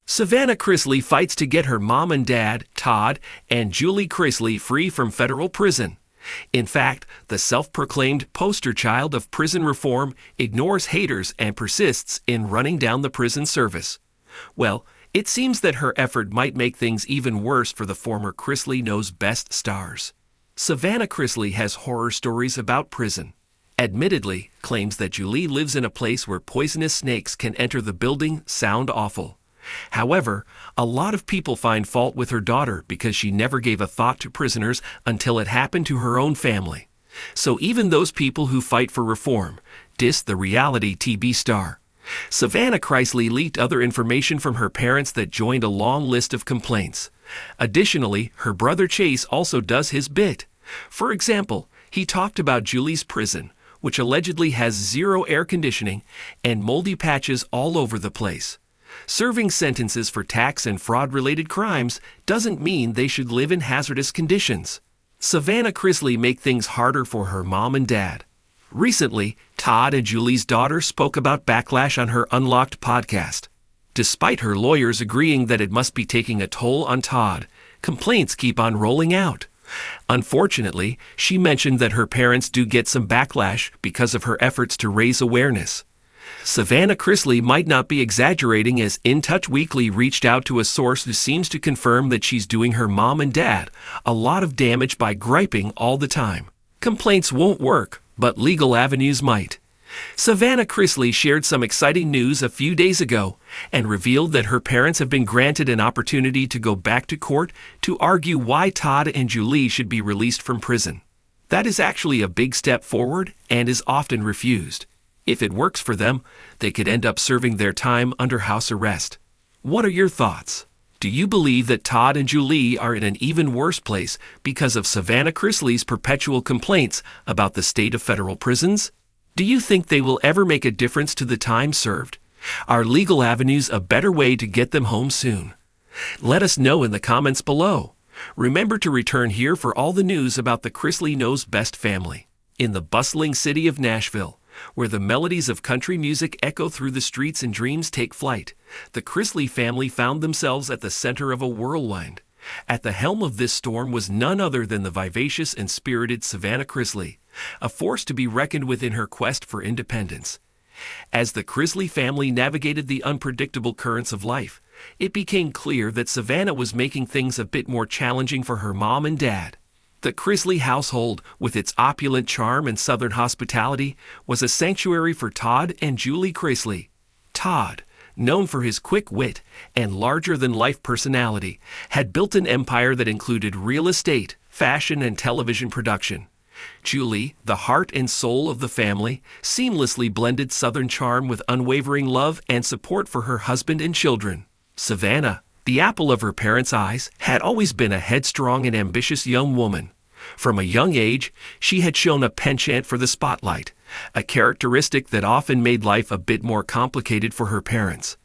Savannah CHRISELY fights to get her mom and dad, Todd and Julie CHRISELY, free from federal prison. In fact, the self-proclaimed poster child of prison reform ignores haters and persists in running down the prison service. Well, it seems that her effort might make things even worse for the former CHRISELY Knows Best stars. Savannah CHRISELY has horror stories about prison. Admittedly, claims that Julie lives in a place where poisonous snakes can enter the building sound awful. However, a lot of people find fault with her daughter because she never gave a thought to prisoners until it happened to her own family. So even those people who fight for reform diss the reality TV star. Savannah CHRISELY leaked other information from her parents that joined a long list of complaints. Additionally, her brother Chase also does his bit. For example, he talked about Julie's prison, which allegedly has zero air conditioning and moldy patches all over the place. Serving sentences for tax and fraud-related crimes doesn't mean they should live in hazardous conditions. Savannah CHRISELY make things harder for her mom and dad. Recently, Todd and Julie's daughter spoke about backlash on her Unlocked podcast. Despite her lawyers agreeing that it must be taking a toll on Todd, complaints keep on rolling out. Unfortunately, she mentioned that her parents do get some backlash because of her efforts to raise awareness. Savannah CHRISELY might not be exaggerating, as In Touch Weekly reached out to a source who seems to confirm that she's doing her mom and dad a lot of damage by griping all the time. Complaints won't work, but legal avenues might. Savannah CHRISELY shared some exciting news a few days ago and revealed that her parents have been granted an opportunity to go back to court to argue why Todd and Julie should be released from prison. That is actually a big step forward and is often refused. If it works for them, they could end up serving their time under house arrest. What are your thoughts? Do you believe that Todd and Julie are in an even worse place because of Savannah CHRISELY's perpetual complaints about the state of federal prisons? Do you think they will ever make a difference to the time served? Are legal avenues a better way to get them home soon? Let us know in the comments below. Remember to return here for all the news about the CHRISELY Knows Best family. In the bustling city of Nashville, where the melodies of country music echo through the streets and dreams take flight, the CHRISELY family found themselves at the center of a whirlwind. At the helm of this storm was none other than the vivacious and spirited Savannah CHRISELY, a force to be reckoned with in her quest for independence. As the CHRISELY family navigated the unpredictable currents of life, it became clear that Savannah was making things a bit more challenging for her mom and dad. The CHRISELY household, with its opulent charm and southern hospitality, was a sanctuary for Todd and Julie CHRISELY. Todd, known for his quick wit and larger-than-life personality, had built an empire that included real estate, fashion, and television production. Julie, the heart and soul of the family, seamlessly blended Southern charm with unwavering love and support for her husband and children. Savannah, the apple of her parents' eyes, had always been a headstrong and ambitious young woman. From a young age, she had shown a penchant for the spotlight, a characteristic that often made life a bit more complicated for her parents.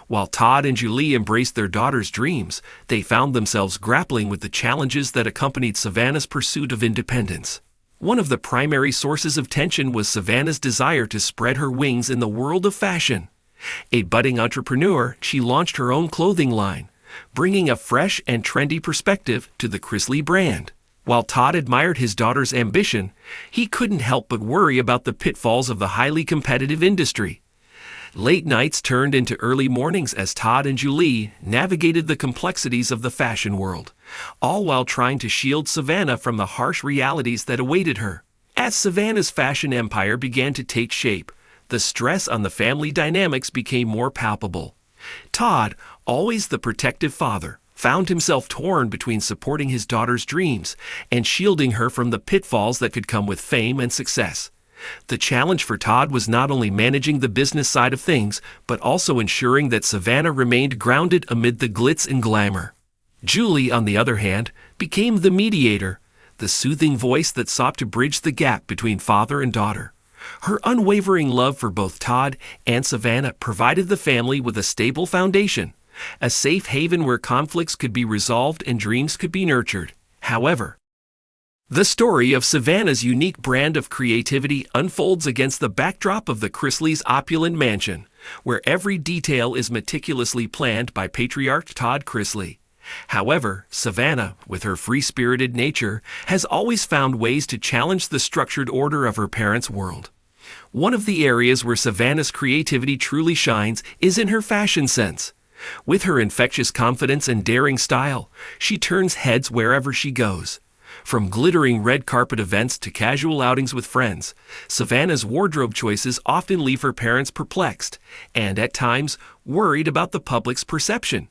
While Todd and Julie embraced their daughter's dreams, they found themselves grappling with the challenges that accompanied Savannah's pursuit of independence. One of the primary sources of tension was Savannah's desire to spread her wings in the world of fashion. A budding entrepreneur, she launched her own clothing line, bringing a fresh and trendy perspective to the CHRISELY brand. While Todd admired his daughter's ambition, he couldn't help but worry about the pitfalls of the highly competitive industry. Late nights turned into early mornings as Todd and Julie navigated the complexities of the fashion world, all while trying to shield Savannah from the harsh realities that awaited her. As Savannah's fashion empire began to take shape, the stress on the family dynamics became more palpable. Todd, always the protective father, found himself torn between supporting his daughter's dreams and shielding her from the pitfalls that could come with fame and success. The challenge for Todd was not only managing the business side of things, but also ensuring that Savannah remained grounded amid the glitz and glamour. Julie, on the other hand, became the mediator, the soothing voice that sought to bridge the gap between father and daughter. Her unwavering love for both Todd and Savannah provided the family with a stable foundation, a safe haven where conflicts could be resolved and dreams could be nurtured. However, the story of Savannah's unique brand of creativity unfolds against the backdrop of the CHRISELY's opulent mansion, where every detail is meticulously planned by patriarch Todd CHRISELY. However, Savannah, with her free-spirited nature, has always found ways to challenge the structured order of her parents' world. One of the areas where Savannah's creativity truly shines is in her fashion sense. With her infectious confidence and daring style, she turns heads wherever she goes. From glittering red carpet events to casual outings with friends, Savannah's wardrobe choices often leave her parents perplexed and, at times, worried about the public's perception.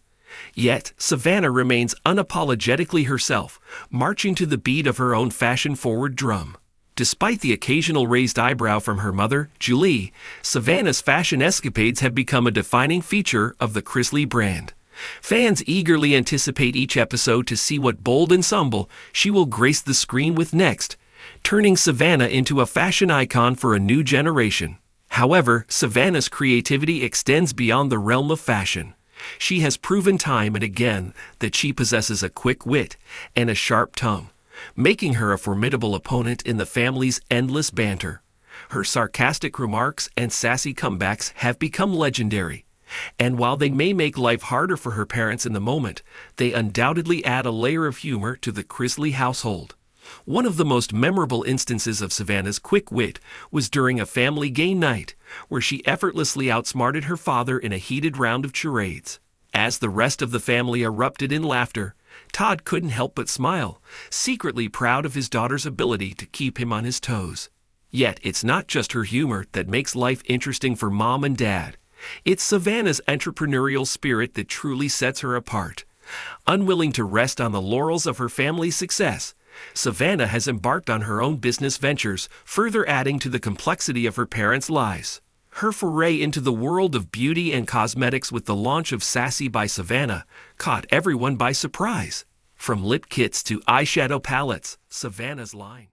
Yet, Savannah remains unapologetically herself, marching to the beat of her own fashion-forward drum. Despite the occasional raised eyebrow from her mother, Julie, Savannah's fashion escapades have become a defining feature of the CHRISELY brand. Fans eagerly anticipate each episode to see what bold ensemble she will grace the screen with next, turning Savannah into a fashion icon for a new generation. However, Savannah's creativity extends beyond the realm of fashion. She has proven time and again that she possesses a quick wit and a sharp tongue, making her a formidable opponent in the family's endless banter. Her sarcastic remarks and sassy comebacks have become legendary, and while they may make life harder for her parents in the moment, they undoubtedly add a layer of humor to the CHRISELY household. One of the most memorable instances of Savannah's quick wit was during a family game night, where she effortlessly outsmarted her father in a heated round of charades. As the rest of the family erupted in laughter, Todd couldn't help but smile, secretly proud of his daughter's ability to keep him on his toes. Yet it's not just her humor that makes life interesting for Mom and Dad. It's Savannah's entrepreneurial spirit that truly sets her apart. Unwilling to rest on the laurels of her family's success, Savannah has embarked on her own business ventures, further adding to the complexity of her parents' lives. Her foray into the world of beauty and cosmetics with the launch of Sassy by Savannah caught everyone by surprise. From lip kits to eyeshadow palettes, Savannah's line